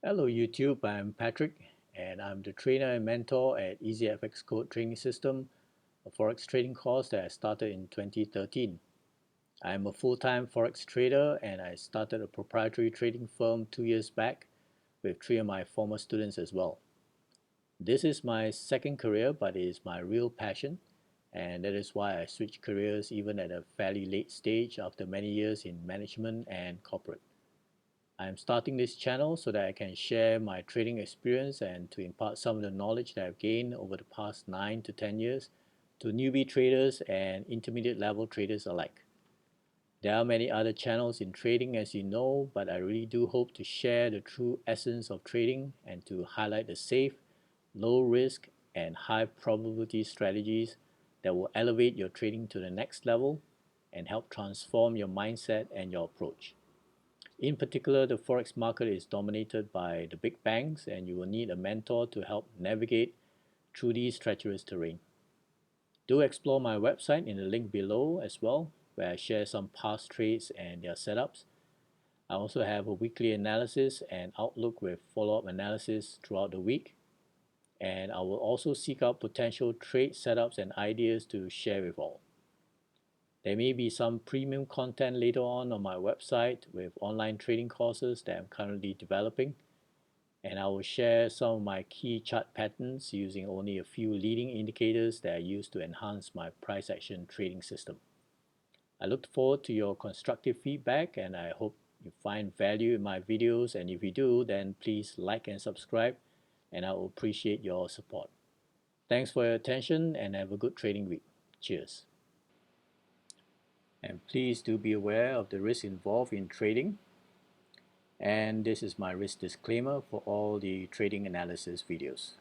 Hello YouTube, I'm Patrick and I'm the trainer and mentor at EasyFX Code Training System, a Forex trading course that I started in 2013. I'm a full-time Forex trader and I started a proprietary trading firm 2 years back with three of my former students as well. This is my second career, but it is my real passion, and that is why I switched careers even at a fairly late stage after many years in management and corporate. I'm starting this channel so that I can share my trading experience and to impart some of the knowledge that I've gained over the past 9 to 10 years to newbie traders and intermediate level traders alike. There are many other channels in trading as you know, but I really do hope to share the true essence of trading and to highlight the safe, low risk, and high probability strategies that will elevate your trading to the next level and help transform your mindset and your approach. In particular, the Forex market is dominated by the big banks, and you will need a mentor to help navigate through these treacherous terrain. Do explore my website in the link below as well, where I share some past trades and their setups. I also have a weekly analysis and outlook with follow-up analysis throughout the week, and I will also seek out potential trade setups and ideas to share with all. There may be some premium content later on my website with online trading courses that I'm currently developing, and I will share some of my key chart patterns using only a few leading indicators that I use to enhance my price action trading system. I look forward to your constructive feedback and I hope you find value in my videos, and if you do, then please like and subscribe and I will appreciate your support. Thanks for your attention and have a good trading week. Cheers. And please do be aware of the risks involved in trading. And this is my risk disclaimer for all the trading analysis videos.